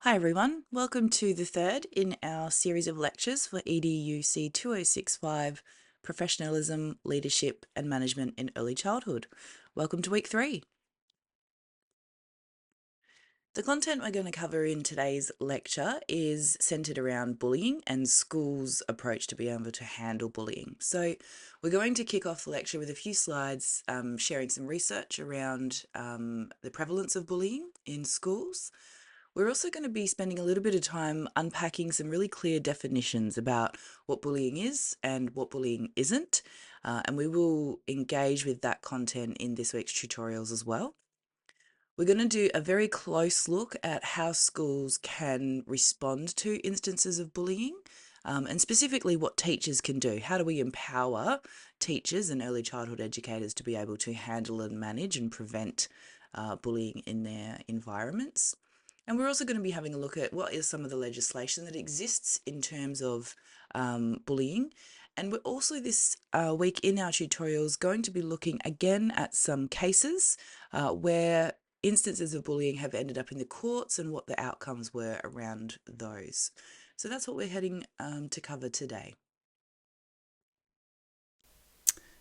Hi everyone, welcome to the third in our series of lectures for EDUC2065, Professionalism, Leadership and Management in Early Childhood. Welcome to week 3. The content we're going to cover in today's lecture is centred around bullying and schools' approach to be able to handle bullying. So we're going to kick off the lecture with a few slides sharing some research around the prevalence of bullying in schools. We're also going to be spending a little bit of time unpacking some really clear definitions about what bullying is and what bullying isn't, and we will engage with that content in this week's tutorials as well. We're going to do a very close look at how schools can respond to instances of bullying, and specifically what teachers can do. How do we empower teachers and early childhood educators to be able to handle and manage and prevent bullying in their environments? And we're also going to be having a look at what is some of the legislation that exists in terms of bullying. And we're also this week in our tutorials going to be looking again at some cases where instances of bullying have ended up in the courts and what the outcomes were around those. So that's what we're heading to cover today.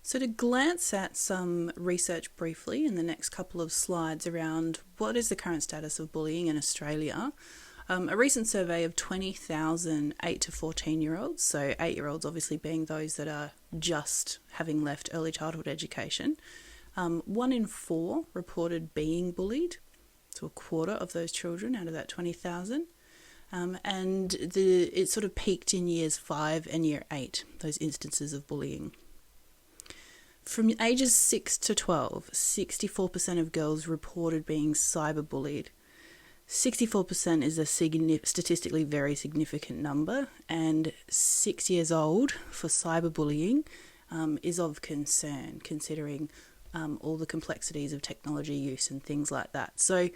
So to glance at some research briefly in the next couple of slides around what is the current status of bullying in Australia, a recent survey of 20,000 8 to 14-year-olds, so 8-year-olds obviously being those that are just having left early childhood education, 1 in 4 reported being bullied, so a quarter of those children out of that 20,000. And it sort of peaked in years 5 and year 8, those instances of bullying. From ages 6 to 12, 64% of girls reported being cyberbullied. 64% is a statistically very significant number, and 6 years old for cyberbullying is of concern, considering all the complexities of technology use and things like that. So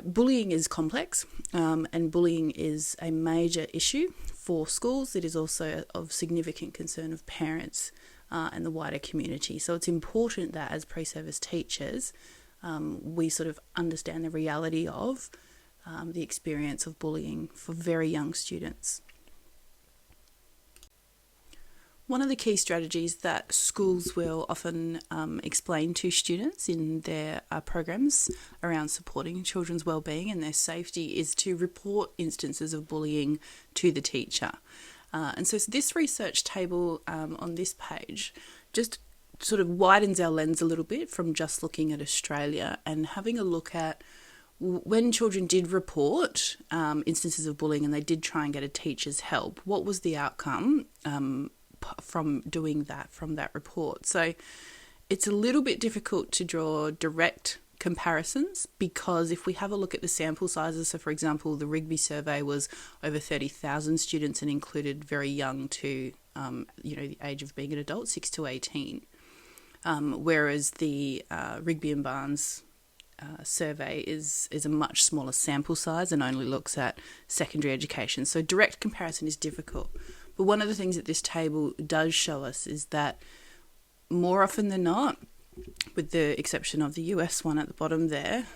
bullying is complex, and bullying is a major issue for schools. It is also of significant concern of parents and the wider community. So it's important that as pre-service teachers, we sort of understand the reality of the experience of bullying for very young students. One of the key strategies that schools will often explain to students in their programs around supporting children's wellbeing and their safety is to report instances of bullying to the teacher. And so this research table on this page just sort of widens our lens a little bit from just looking at Australia and having a look at when children did report instances of bullying and they did try and get a teacher's help, what was the outcome from doing that, from that report. So it's a little bit difficult to draw direct comparisons because if we have a look at the sample sizes, so for example the Rigby survey was over 30,000 students and included very young to the age of being an adult, 6 to 18, whereas the Rigby and Barnes survey is a much smaller sample size and only looks at secondary education, so direct comparison is difficult. But one of the things that this table does show us is that more often than not, with the exception of the US one at the bottom there,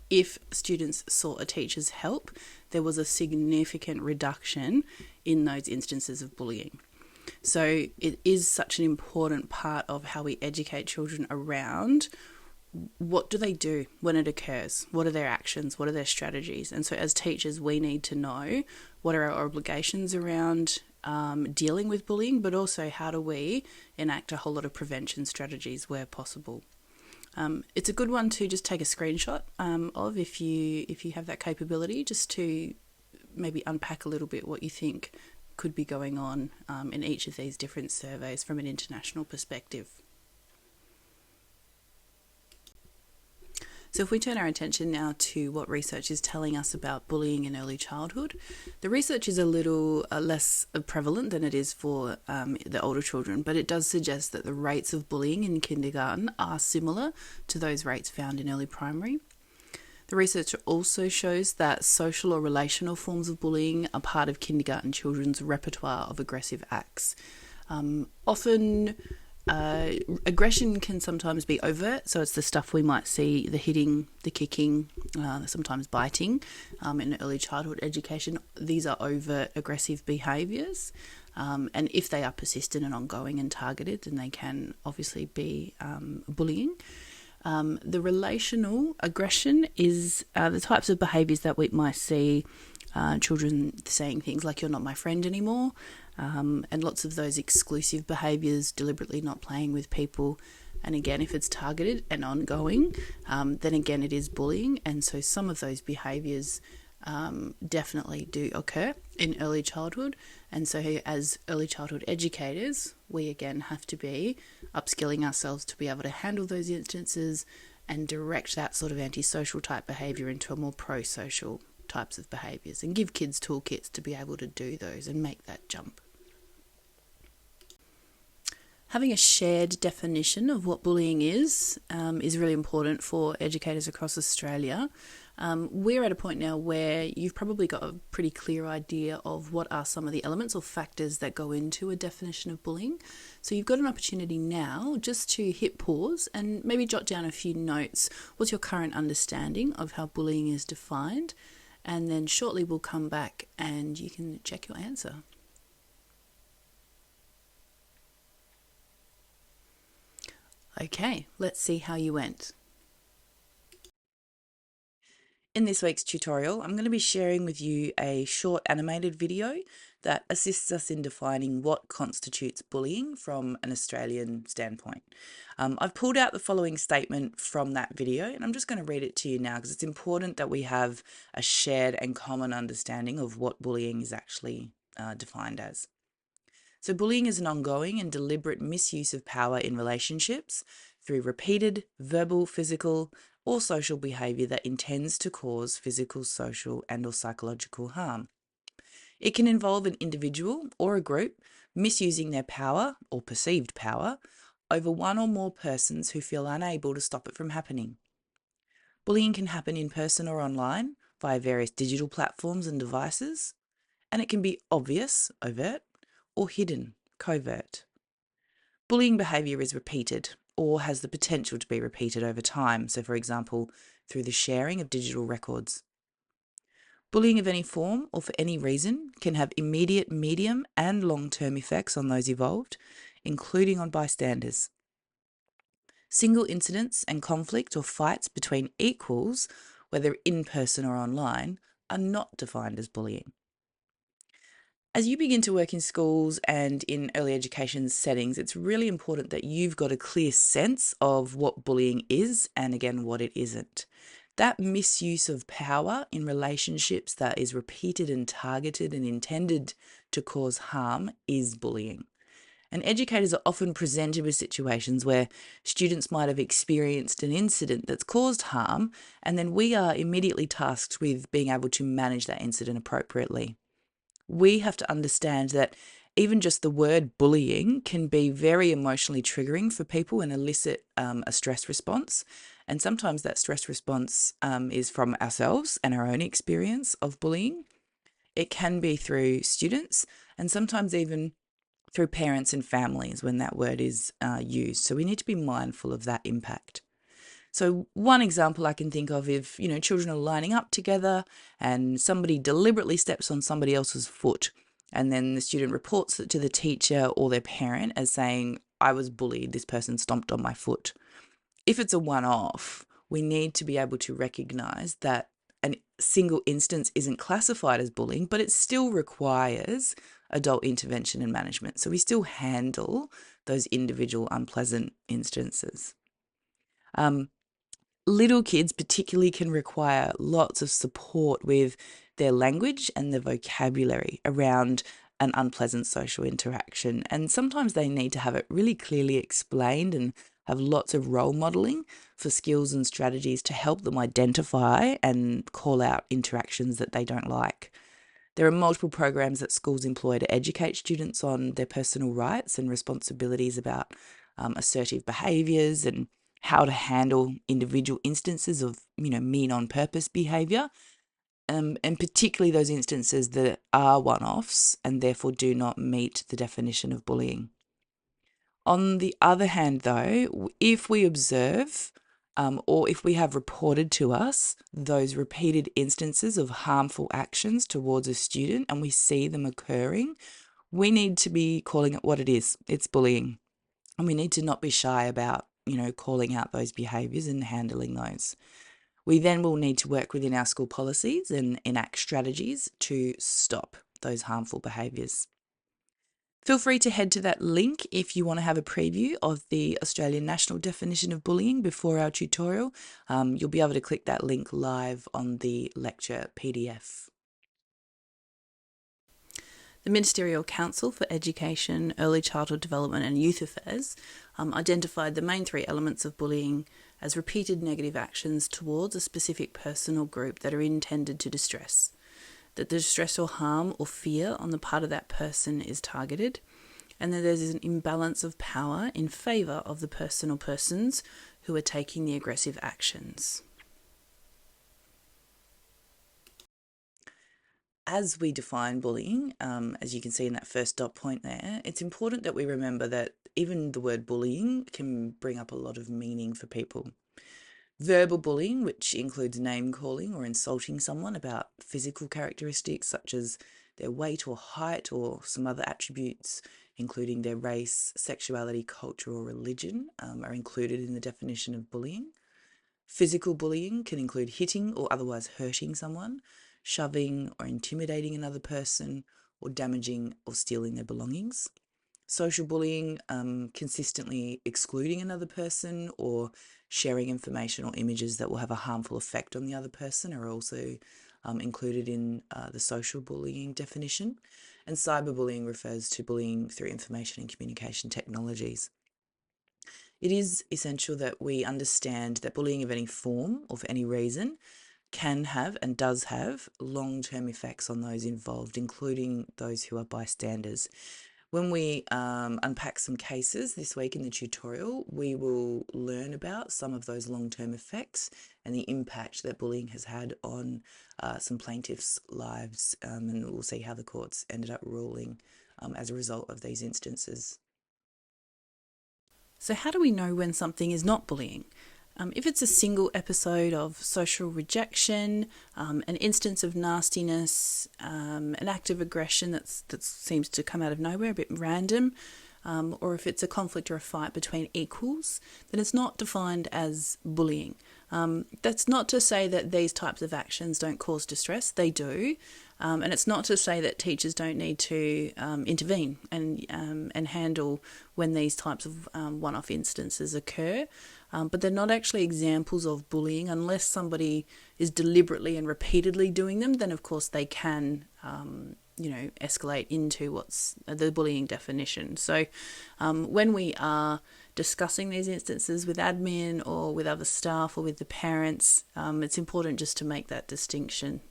if students sought a teacher's help, there was a significant reduction in those instances of bullying. So it is such an important part of how we educate children around what do they do when it occurs, what are their actions, what are their strategies. And so as teachers, we need to know what are our obligations around dealing with bullying, but also how do we enact a whole lot of prevention strategies where possible. It's a good one to just take a screenshot of if you have that capability, just to maybe unpack a little bit what you think could be going on in each of these different surveys from an international perspective. So if we turn our attention now to what research is telling us about bullying in early childhood, the research is a little less prevalent than it is for the older children, but it does suggest that the rates of bullying in kindergarten are similar to those rates found in early primary. The research also shows that social or relational forms of bullying are part of kindergarten children's repertoire of aggressive acts. Often Aggression can sometimes be overt, so it's the stuff we might see, the hitting, the kicking, sometimes biting in early childhood education. These are overt aggressive behaviours, and if they are persistent and ongoing and targeted, then they can obviously be bullying. The relational aggression is the types of behaviours that we might see children saying things like, "You're not my friend anymore," and lots of those exclusive behaviours, deliberately not playing with people. And again, if it's targeted and ongoing, then again it is bullying. And so some of those behaviours definitely do occur in early childhood. And so as early childhood educators, we again have to be upskilling ourselves to be able to handle those instances and direct that sort of antisocial type behaviour into a more pro-social types of behaviours, and give kids toolkits to be able to do those and make that jump. Having a shared definition of what bullying is really important for educators across Australia. We're at a point now where you've probably got a pretty clear idea of what are some of the elements or factors that go into a definition of bullying. So you've got an opportunity now just to hit pause and maybe jot down a few notes. What's your current understanding of how bullying is defined? And then shortly we'll come back and you can check your answer. Okay, let's see how you went. In this week's tutorial, I'm going to be sharing with you a short animated video that assists us in defining what constitutes bullying from an Australian standpoint. I've pulled out the following statement from that video, and I'm just going to read it to you now because it's important that we have a shared and common understanding of what bullying is actually defined as. So bullying is an ongoing and deliberate misuse of power in relationships through repeated verbal, physical, or social behaviour that intends to cause physical, social, and or psychological harm. It can involve an individual or a group misusing their power or perceived power over one or more persons who feel unable to stop it from happening. Bullying can happen in person or online via various digital platforms and devices, and it can be obvious, overt, or hidden, covert. Bullying behaviour is repeated or has the potential to be repeated over time, so for example, through the sharing of digital records. Bullying of any form or for any reason can have immediate, medium and long-term effects on those involved, including on bystanders. Single incidents and conflict or fights between equals, whether in person or online, are not defined as bullying. As you begin to work in schools and in early education settings, it's really important that you've got a clear sense of what bullying is and again, what it isn't. That misuse of power in relationships that is repeated and targeted and intended to cause harm is bullying. And educators are often presented with situations where students might have experienced an incident that's caused harm, and then we are immediately tasked with being able to manage that incident appropriately. We have to understand that even just the word bullying can be very emotionally triggering for people and elicit a stress response. And sometimes that stress response is from ourselves and our own experience of bullying. It can be through students and sometimes even through parents and families when that word is used. So we need to be mindful of that impact. So one example I can think of, if children are lining up together and somebody deliberately steps on somebody else's foot, and then the student reports it to the teacher or their parent as saying, "I was bullied, this person stomped on my foot." If it's a one-off, we need to be able to recognise that a single instance isn't classified as bullying, but it still requires adult intervention and management. So we still handle those individual unpleasant instances. Little kids particularly can require lots of support with their language and their vocabulary around an unpleasant social interaction. And sometimes they need to have it really clearly explained and have lots of role modelling for skills and strategies to help them identify and call out interactions that they don't like. There are multiple programs that schools employ to educate students on their personal rights and responsibilities about assertive behaviours and how to handle individual instances of, mean on purpose behaviour, and particularly those instances that are one-offs and therefore do not meet the definition of bullying. On the other hand, though, if we observe or if we have reported to us those repeated instances of harmful actions towards a student and we see them occurring, we need to be calling it what it is. It's bullying. And we need to not be shy about, calling out those behaviours and handling those. We then will need to work within our school policies and enact strategies to stop those harmful behaviours. Feel free to head to that link if you want to have a preview of the Australian National Definition of Bullying before our tutorial. You'll be able to click that link live on the lecture PDF. The Ministerial Council for Education, Early Childhood Development and Youth Affairs identified the main three elements of bullying as repeated negative actions towards a specific person or group that are intended to distress, that the distress or harm or fear on the part of that person is targeted, and that there's an imbalance of power in favour of the person or persons who are taking the aggressive actions. As we define bullying, as you can see in that first dot point there, it's important that we remember that even the word bullying can bring up a lot of meaning for people. Verbal bullying, which includes name calling or insulting someone about physical characteristics such as their weight or height or some other attributes, including their race, sexuality, culture, or religion, are included in the definition of bullying. Physical bullying can include hitting or otherwise hurting someone, shoving or intimidating another person, or damaging or stealing their belongings. Social bullying, consistently excluding another person or sharing information or images that will have a harmful effect on the other person, are also included in the social bullying definition. And cyberbullying refers to bullying through information and communication technologies. It is essential that we understand that bullying of any form or for any reason can have and does have long-term effects on those involved, including those who are bystanders. When we unpack some cases this week in the tutorial, we will learn about some of those long-term effects and the impact that bullying has had on some plaintiffs' lives, and we'll see how the courts ended up ruling as a result of these instances. So how do we know when something is not bullying? If it's a single episode of social rejection, an instance of nastiness, an act of aggression that seems to come out of nowhere, a bit random, or if it's a conflict or a fight between equals, then it's not defined as bullying. That's not to say that these types of actions don't cause distress. They do. And it's not to say that teachers don't need to intervene and handle when these types of one-off instances occur. But they're not actually examples of bullying unless somebody is deliberately and repeatedly doing them. Then, of course, they can, escalate into what's the bullying definition. So when we are discussing these instances with admin or with other staff or with the parents, it's important just to make that distinction.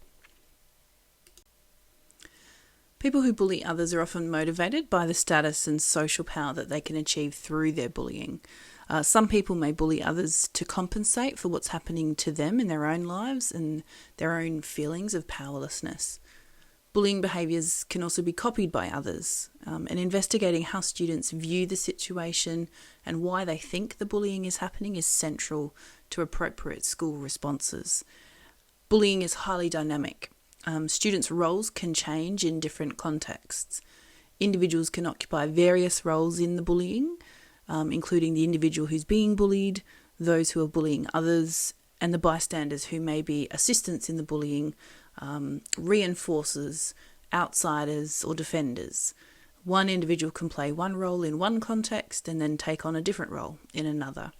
People who bully others are often motivated by the status and social power that they can achieve through their bullying. Some people may bully others to compensate for what's happening to them in their own lives and their own feelings of powerlessness. Bullying behaviours can also be copied by others, and investigating how students view the situation and why they think the bullying is happening is central to appropriate school responses. Bullying is highly dynamic. Students' roles can change in different contexts. Individuals can occupy various roles in the bullying, including the individual who's being bullied, those who are bullying others, and the bystanders who may be assistants in the bullying, reinforcers, outsiders, or defenders. One individual can play one role in one context and then take on a different role in another.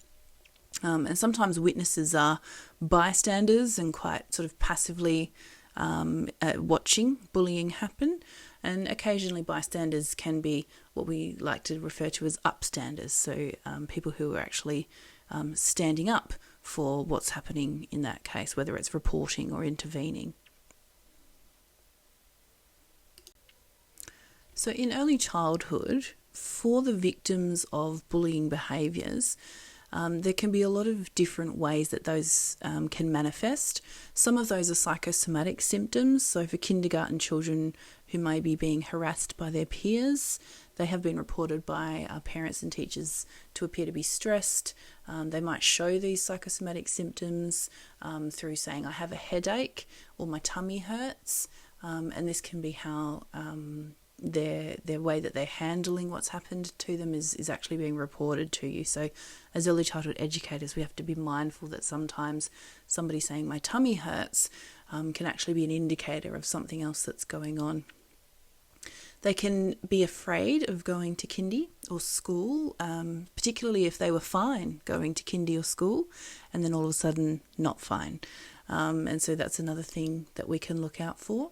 And sometimes witnesses are bystanders and quite sort of passively watching bullying happen, and occasionally bystanders can be what we like to refer to as upstanders, so people who are actually standing up for what's happening in that case, whether it's reporting or intervening. So in early childhood, for the victims of bullying behaviours, There can be a lot of different ways that those can manifest. Some of those are psychosomatic symptoms. So for kindergarten children who may be being harassed by their peers, they have been reported by parents and teachers to appear to be stressed. They might show these psychosomatic symptoms through saying, I have a headache or my tummy hurts. And this can be how their way that they're handling what's happened to them is actually being reported to you. So as early childhood educators, we have to be mindful that sometimes somebody saying my tummy hurts can actually be an indicator of something else that's going on. They can be afraid of going to kindy or school, particularly if they were fine going to kindy or school and then all of a sudden not fine. And so that's another thing that we can look out for.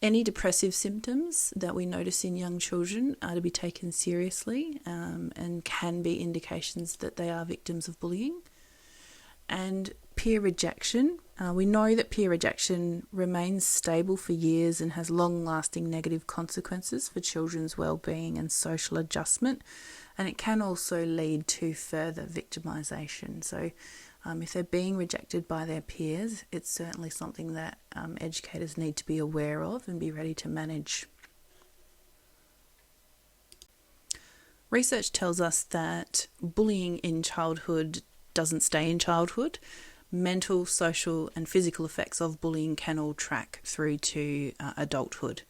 Any depressive symptoms that we notice in young children are to be taken seriously and can be indications that they are victims of bullying. And peer rejection. We know that peer rejection remains stable for years and has long-lasting negative consequences for children's well-being and social adjustment. And it can also lead to further victimisation. So if they're being rejected by their peers, it's certainly something that educators need to be aware of and be ready to manage. Research tells us that bullying in childhood doesn't stay in childhood. Mental, social and physical effects of bullying can all track through to adulthood.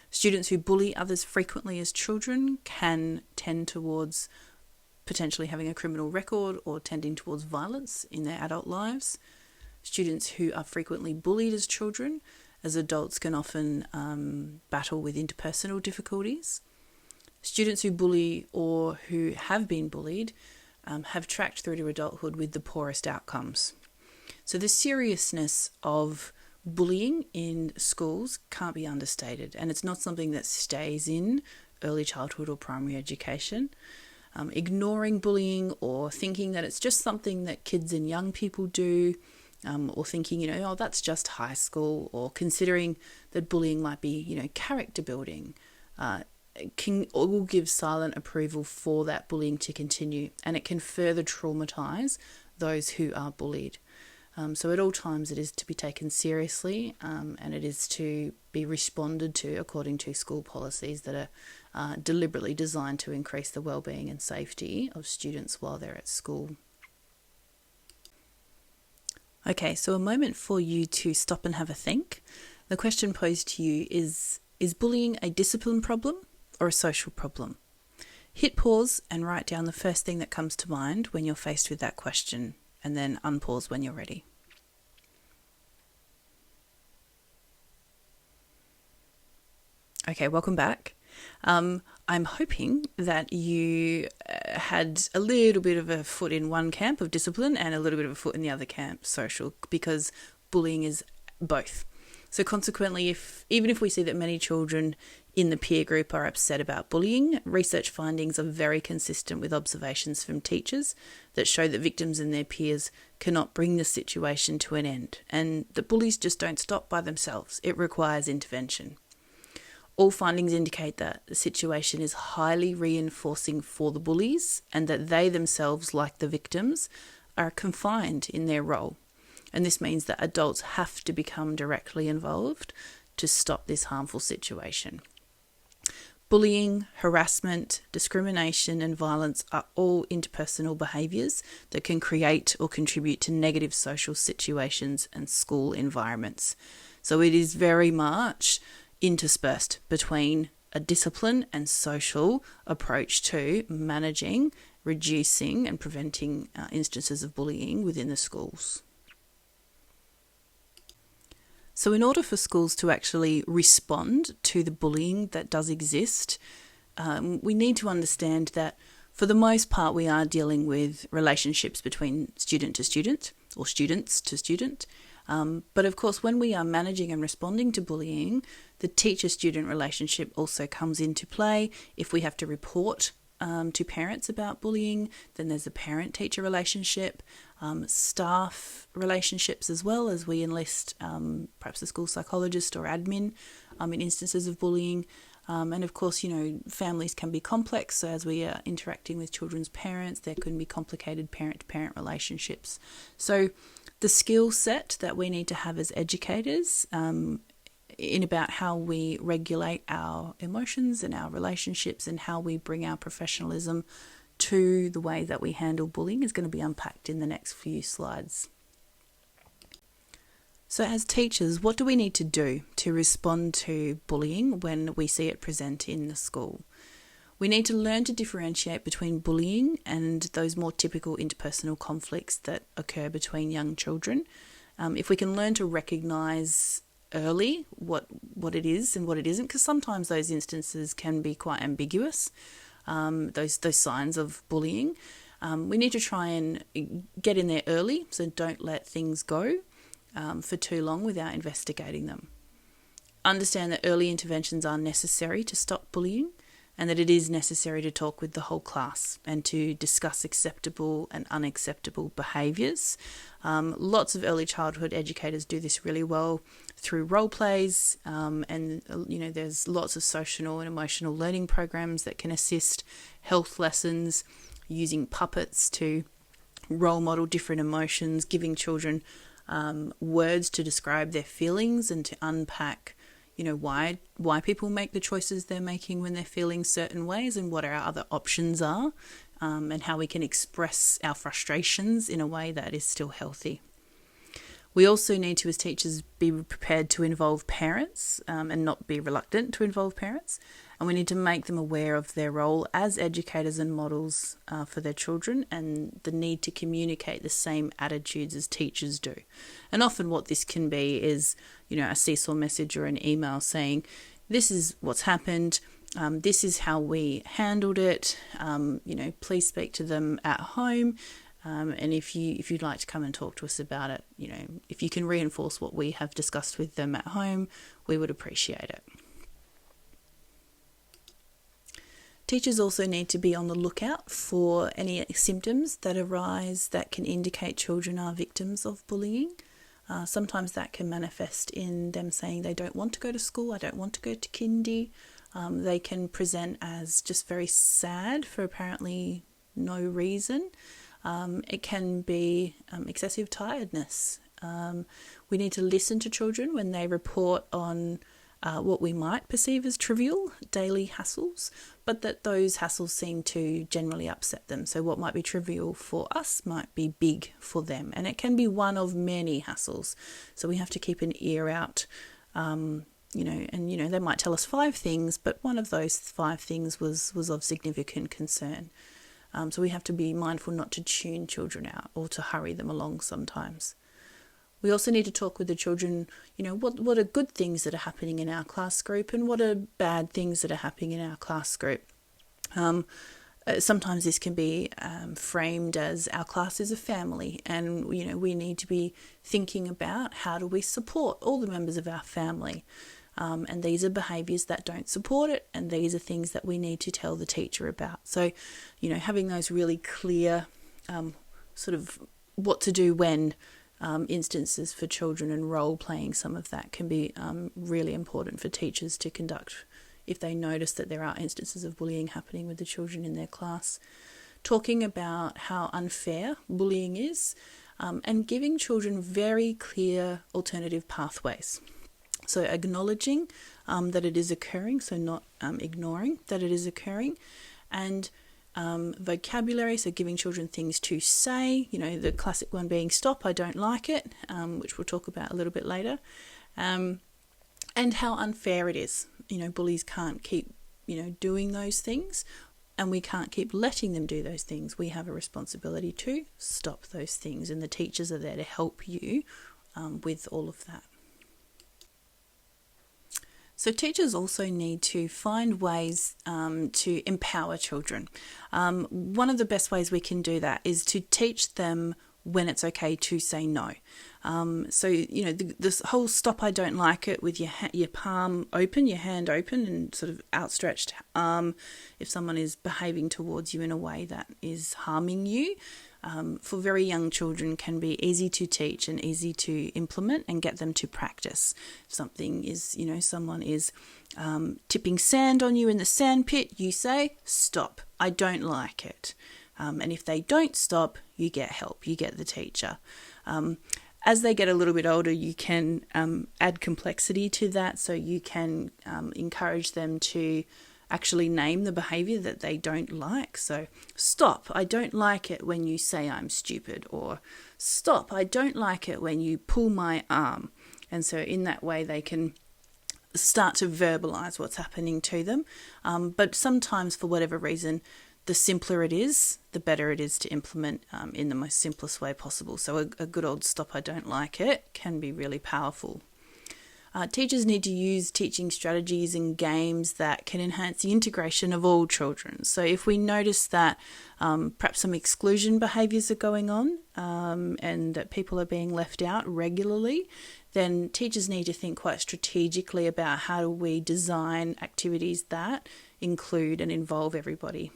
Students who bully others frequently as children can tend towards potentially having a criminal record or tending towards violence in their adult lives. Students who are frequently bullied as children, as adults, can often battle with interpersonal difficulties. Students who bully or who have been bullied have tracked through to adulthood with the poorest outcomes. So the seriousness of bullying in schools can't be understated, and it's not something that stays in early childhood or primary education. Ignoring bullying or thinking that it's just something that kids and young people do, or thinking, oh, that's just high school, or considering that bullying might be, character building, can all give silent approval for that bullying to continue, and it can further traumatise those who are bullied. So at all times it is to be taken seriously, and it is to be responded to according to school policies that are deliberately designed to increase the well-being and safety of students while they're at school. Okay, so a moment for you to stop and have a think. The question posed to you is bullying a discipline problem or a social problem? Hit pause and write down the first thing that comes to mind when you're faced with that question, and then unpause when you're ready. Okay, welcome back. I'm hoping that you had a little bit of a foot in one camp of discipline and a little bit of a foot in the other camp, social, because bullying is both. So consequently, even if we see that many children in the peer group are upset about bullying, research findings are very consistent with observations from teachers that show that victims and their peers cannot bring the situation to an end, and that bullies just don't stop by themselves. It requires intervention. All findings indicate that the situation is highly reinforcing for the bullies and that they themselves, like the victims, are confined in their role. And this means that adults have to become directly involved to stop this harmful situation. Bullying, harassment, discrimination and violence are all interpersonal behaviours that can create or contribute to negative social situations and school environments. So it is very much interspersed between a discipline and social approach to managing, reducing and preventing instances of bullying within the schools. So in order for schools to actually respond to the bullying that does exist, we need to understand that for the most part we are dealing with relationships between student to student or students to student. But of course, when we are managing and responding to bullying, the teacher-student relationship also comes into play. If we have to report to parents about bullying, then there's a parent-teacher relationship, staff relationships as well, as we enlist perhaps a school psychologist or admin in instances of bullying. And of course, families can be complex. So as we are interacting with children's parents, there can be complicated parent-to-parent relationships. So the skill set that we need to have as educators in about how we regulate our emotions and our relationships and how we bring our professionalism to the way that we handle bullying is going to be unpacked in the next few slides. So as teachers, what do we need to do to respond to bullying when we see it present in the school? We need to learn to differentiate between bullying and those more typical interpersonal conflicts that occur between young children. If we can learn to recognise early what it is and what it isn't, because sometimes those instances can be quite ambiguous, those signs of bullying. We need to try and get in there early, so don't let things go for too long without investigating them. Understand that early interventions are necessary to stop bullying, and that it is necessary to talk with the whole class and to discuss acceptable and unacceptable behaviours. Lots of early childhood educators do this really well through role plays, and there's lots of social and emotional learning programs that can assist, health lessons, using puppets to role model different emotions, giving children words to describe their feelings and to unpack why people make the choices they're making when they're feeling certain ways, and what our other options are, and how we can express our frustrations in a way that is still healthy. We also need to, as teachers, be prepared to involve parents and not be reluctant to involve parents. And we need to make them aware of their role as educators and models for their children, and the need to communicate the same attitudes as teachers do. And often what this can be is, a seesaw message or an email saying, this is what's happened, this is how we handled it, please speak to them at home. And if you'd like to come and talk to us about it, if you can reinforce what we have discussed with them at home, we would appreciate it. Teachers also need to be on the lookout for any symptoms that arise that can indicate children are victims of bullying. Sometimes that can manifest in them saying they don't want to go to school, I don't want to go to kindy. They can present as just very sad for apparently no reason. It can be excessive tiredness. We need to listen to children when they report on what we might perceive as trivial daily hassles, but that those hassles seem to generally upset them. So what might be trivial for us might be big for them, and it can be one of many hassles. So we have to keep an ear out, they might tell us 5 things, but one of those 5 things was of significant concern. So we have to be mindful not to tune children out or to hurry them along sometimes. We also need to talk with the children, what are good things that are happening in our class group and what are bad things that are happening in our class group. Sometimes this can be framed as our class is a family, and we need to be thinking about how do we support all the members of our family. And these are behaviours that don't support it, and these are things that we need to tell the teacher about. So, having those really clear sort of what to do when instances for children and role playing some of that can be really important for teachers to conduct if they notice that there are instances of bullying happening with the children in their class. Talking about how unfair bullying is, and giving children very clear alternative pathways. So acknowledging that it is occurring, so not ignoring that it is occurring, and vocabulary, so giving children things to say, the classic one being stop, I don't like it, which we'll talk about a little bit later, and how unfair it is. Bullies can't keep, doing those things, and we can't keep letting them do those things. We have a responsibility to stop those things, and the teachers are there to help you with all of that. So teachers also need to find ways to empower children. One of the best ways we can do that is to teach them when it's okay to say no. This whole stop, I don't like it, with your palm open, your hand open and sort of outstretched arm, if someone is behaving towards you in a way that is harming you, for very young children can be easy to teach and easy to implement and get them to practice. If something is, someone is tipping sand on you in the sand pit, you say, stop, I don't like it. And if they don't stop, you get help, you get the teacher. As they get a little bit older, you can add complexity to that, so you can encourage them to actually name the behaviour that they don't like. So, stop, I don't like it when you say I'm stupid, or stop, I don't like it when you pull my arm. And so in that way they can start to verbalise what's happening to them. But sometimes, for whatever reason, the simpler it is, the better it is to implement in the most simplest way possible. So a good old stop, I don't like it can be really powerful. Teachers need to use teaching strategies and games that can enhance the integration of all children. So if we notice that perhaps some exclusion behaviours are going on and that people are being left out regularly, then teachers need to think quite strategically about how do we design activities that include and involve everybody.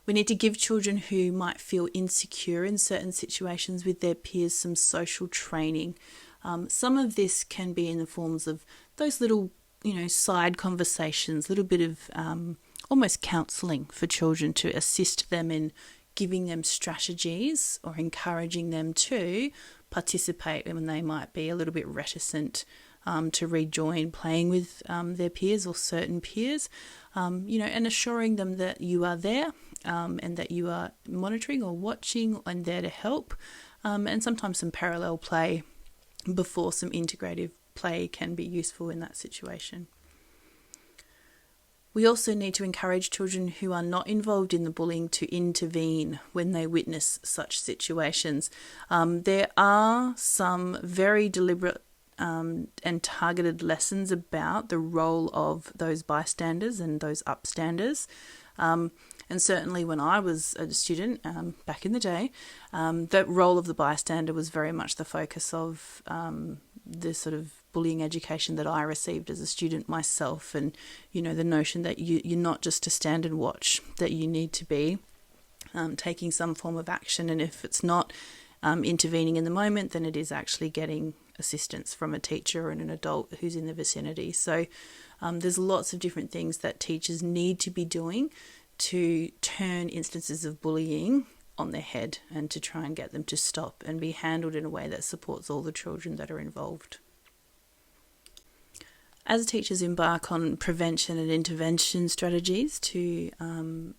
We need to give children who might feel insecure in certain situations with their peers some social training. Some of this can be in the forms of those little, side conversations, little bit of almost counselling for children to assist them in giving them strategies or encouraging them to participate when they might be a little bit reticent to rejoin playing with their peers or certain peers, and assuring them that you are there and that you are monitoring or watching and there to help, and sometimes some parallel play before some integrative play can be useful in that situation. We also need to encourage children who are not involved in the bullying to intervene when they witness such situations. There are some very deliberate and targeted lessons about the role of those bystanders and those upstanders. And certainly when I was a student back in the day, the role of the bystander was very much the focus of the sort of bullying education that I received as a student myself. And, the notion that you're not just to stand and watch, that you need to be taking some form of action. And if it's not intervening in the moment, then it is actually getting assistance from a teacher and an adult who's in the vicinity. So there's lots of different things that teachers need to be doing to turn instances of bullying on their head and to try and get them to stop and be handled in a way that supports all the children that are involved. As teachers embark on prevention and intervention strategies to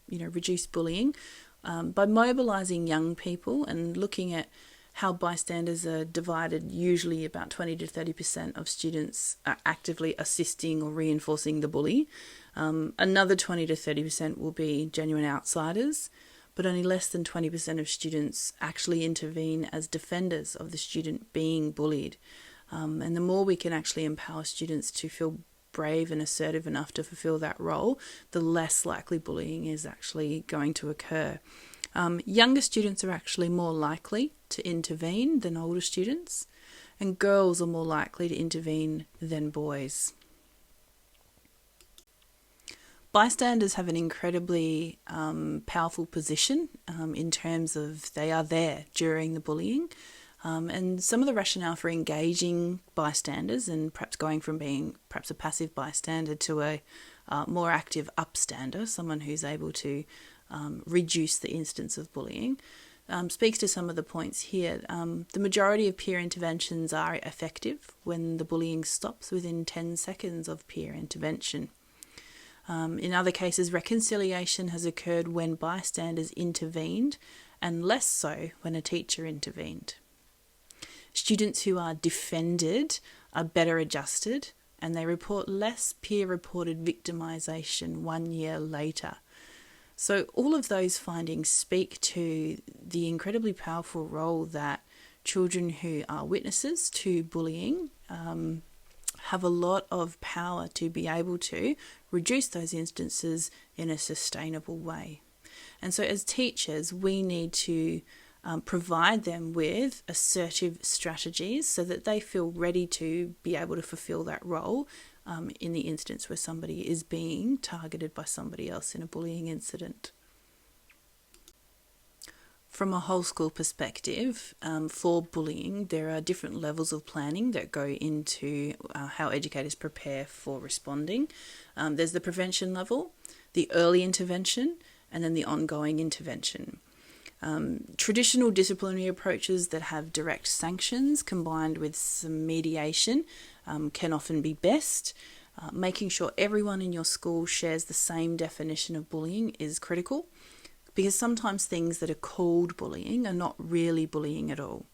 reduce bullying, by mobilising young people and looking at how bystanders are divided, usually about 20 to 30% of students are actively assisting or reinforcing the bully. Another 20 to 30% will be genuine outsiders, but only less than 20% of students actually intervene as defenders of the student being bullied. And the more we can actually empower students to feel brave and assertive enough to fulfill that role, the less likely bullying is actually going to occur. Younger students are actually more likely to intervene than older students, and girls are more likely to intervene than boys. Bystanders have an incredibly powerful position in terms of they are there during the bullying. And some of the rationale for engaging bystanders and perhaps going from being perhaps a passive bystander to a more active upstander, someone who's able to reduce the instance of bullying, speaks to some of the points here. The majority of peer interventions are effective when the bullying stops within 10 seconds of peer intervention. In other cases, reconciliation has occurred when bystanders intervened, and less so when a teacher intervened. Students who are defended are better adjusted, and they report less peer-reported victimisation 1 year later. So all of those findings speak to the incredibly powerful role that children who are witnesses to bullying have a lot of power to be able to reduce those instances in a sustainable way. And so as teachers, we need to provide them with assertive strategies so that they feel ready to be able to fulfill that role in the instance where somebody is being targeted by somebody else in a bullying incident. From a whole school perspective, for bullying, there are different levels of planning that go into how educators prepare for responding. There's the prevention level, the early intervention, and then the ongoing intervention. Traditional disciplinary approaches that have direct sanctions combined with some mediation can often be best. Making sure everyone in your school shares the same definition of bullying is critical, because sometimes things that are called bullying are not really bullying at all.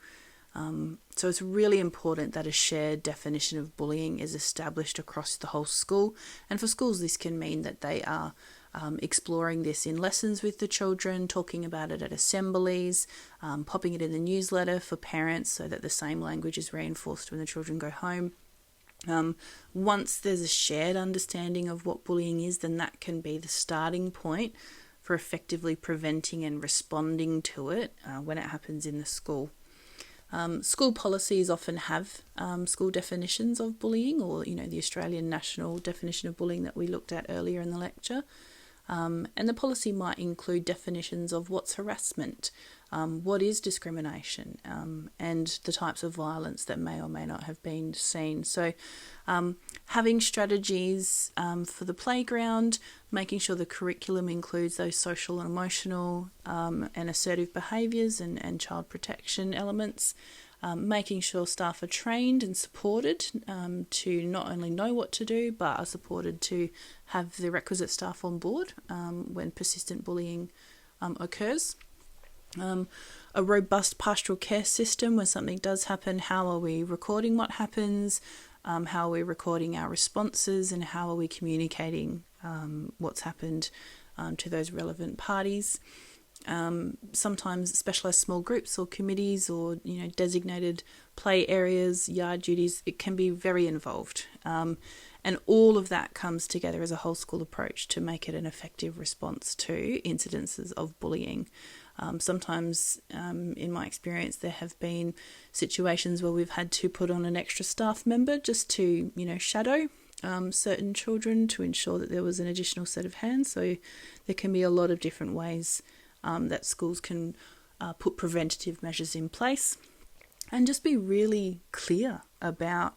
So it's really important that a shared definition of bullying is established across the whole school. And for schools, this can mean that they are exploring this in lessons with the children, talking about it at assemblies, popping it in the newsletter for parents so that the same language is reinforced when the children go home. Once there's a shared understanding of what bullying is, then that can be the starting point for effectively preventing and responding to it when it happens in the school. School policies often have school definitions of bullying, or the Australian national definition of bullying that we looked at earlier in the lecture. And the policy might include definitions of what's harassment, what is discrimination, and the types of violence that may or may not have been seen. So having strategies for the playground, making sure the curriculum includes those social and emotional and assertive behaviours and child protection elements, making sure staff are trained and supported to not only know what to do, but are supported to have the requisite staff on board when persistent bullying occurs. A robust pastoral care system when something does happen. How are we recording what happens? How are we recording our responses? And how are we communicating what's happened to those relevant parties? Sometimes specialised small groups or committees or designated play areas, yard duties, it can be very involved. And all of that comes together as a whole school approach to make it an effective response to incidences of bullying. Sometimes, in my experience, there have been situations where we've had to put on an extra staff member just to, shadow certain children to ensure that there was an additional set of hands. So there can be a lot of different ways that schools can put preventative measures in place and just be really clear about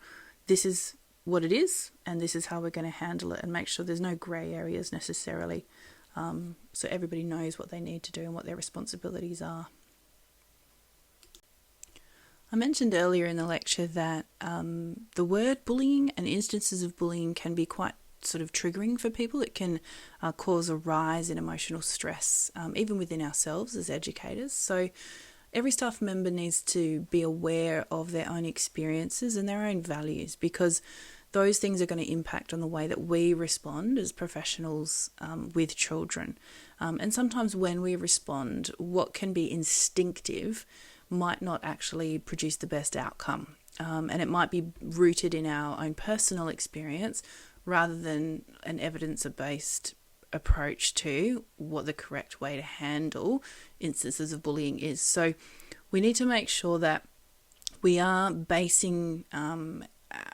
this is what it is and this is how we're going to handle it, and make sure there's no grey areas necessarily. So everybody knows what they need to do and what their responsibilities are. I mentioned earlier in the lecture that the word bullying and instances of bullying can be quite sort of triggering for people. It can cause a rise in emotional stress, even within ourselves as educators. So every staff member needs to be aware of their own experiences and their own values, because those things are going to impact on the way that we respond as professionals with children. And sometimes when we respond, what can be instinctive might not actually produce the best outcome. And it might be rooted in our own personal experience rather than an evidence-based approach to what the correct way to handle instances of bullying is. So we need to make sure that we are basing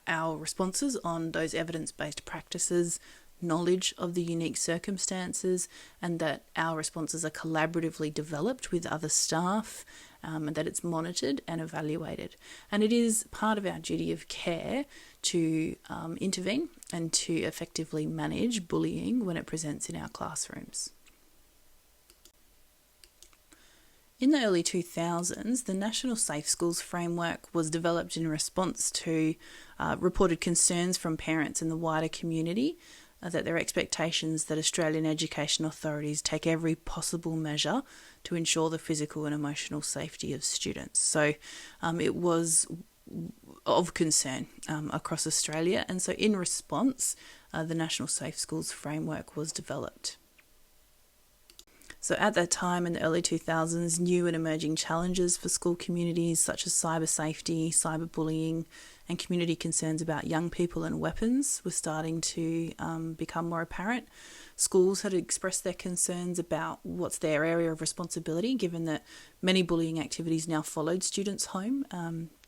our responses on those evidence-based practices, knowledge of the unique circumstances, and that our responses are collaboratively developed with other staff, and that it's monitored and evaluated. And it is part of our duty of care to intervene and to effectively manage bullying when it presents in our classrooms. In the early 2000s, the National Safe Schools Framework was developed in response to reported concerns from parents in the wider community that there are expectations that Australian education authorities take every possible measure to ensure the physical and emotional safety of students. So it was of concern across Australia, and so in response, the National Safe Schools Framework was developed. So at that time in the early 2000s, new and emerging challenges for school communities such as cyber safety, cyberbullying, and community concerns about young people and weapons were starting to become more apparent. Schools had expressed their concerns about what's their area of responsibility, given that many bullying activities now followed students home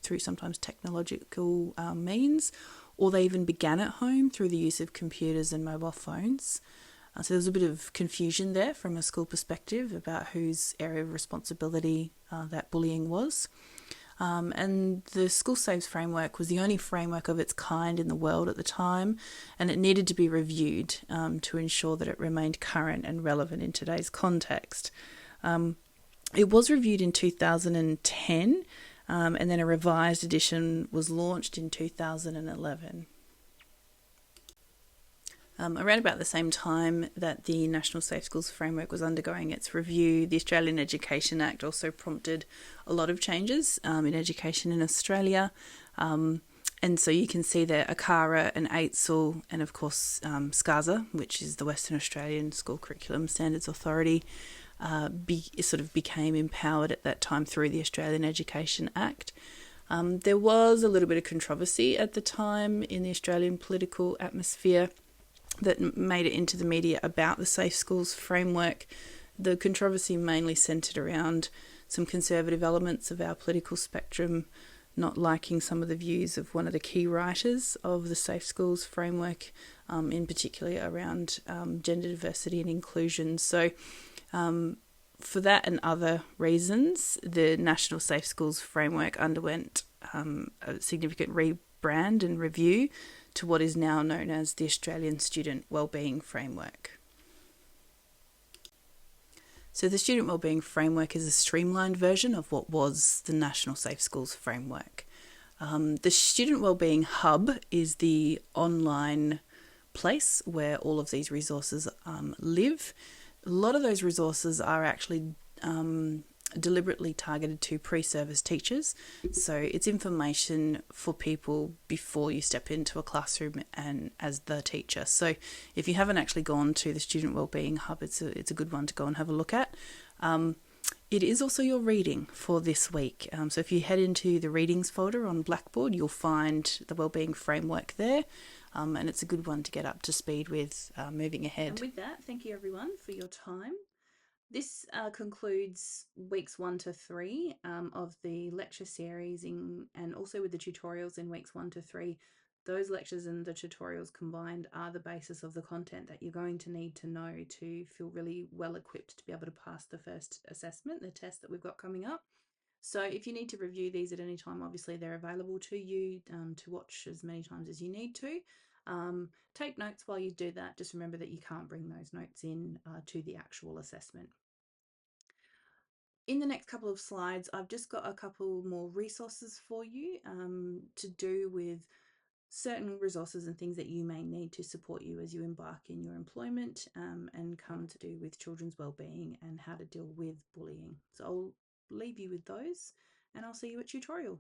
through sometimes technological means, or they even began at home through the use of computers and mobile phones. So there was a bit of confusion there from a school perspective about whose area of responsibility that bullying was. And the School Saves framework was the only framework of its kind in the world at the time, and it needed to be reviewed to ensure that it remained current and relevant in today's context. It was reviewed in 2010, and then a revised edition was launched in 2011. Around about the same time that the National Safe Schools Framework was undergoing its review, the Australian Education Act also prompted a lot of changes in education in Australia. And so you can see there ACARA and AITSL and of course SCASA, which is the Western Australian School Curriculum Standards Authority, became empowered at that time through the Australian Education Act. There was a little bit of controversy at the time in the Australian political atmosphere that made it into the media about the Safe Schools framework. The controversy mainly centred around some conservative elements of our political spectrum not liking some of the views of one of the key writers of the Safe Schools framework, in particular around gender diversity and inclusion. So for that and other reasons, the National Safe Schools framework underwent a significant rebrand and review to what is now known as the Australian Student Wellbeing Framework. So the Student Wellbeing Framework is a streamlined version of what was the National Safe Schools Framework. The Student Wellbeing Hub is the online place where all of these resources live. A lot of those resources are actually deliberately targeted to pre-service teachers. So it's information for people before you step into a classroom and as the teacher. So if you haven't actually gone to the Student Wellbeing Hub, it's a good one to go and have a look at. It is also your reading for this week. So if you head into the readings folder on Blackboard, you'll find the Wellbeing Framework there. And it's a good one to get up to speed with moving ahead. And with that, thank you everyone for your time. This concludes weeks 1 to 3 of the lecture series and also with the tutorials in weeks 1 to 3. Those lectures and the tutorials combined are the basis of the content that you're going to need to know to feel really well equipped to be able to pass the first assessment, the test that we've got coming up. So if you need to review these at any time, obviously they're available to you to watch as many times as you need to. Take notes while you do that. Just remember that you can't bring those notes in to the actual assessment. In the next couple of slides, I've just got a couple more resources for you to do with certain resources and things that you may need to support you as you embark in your employment and come to do with children's wellbeing and how to deal with bullying. So I'll leave you with those and I'll see you at tutorial.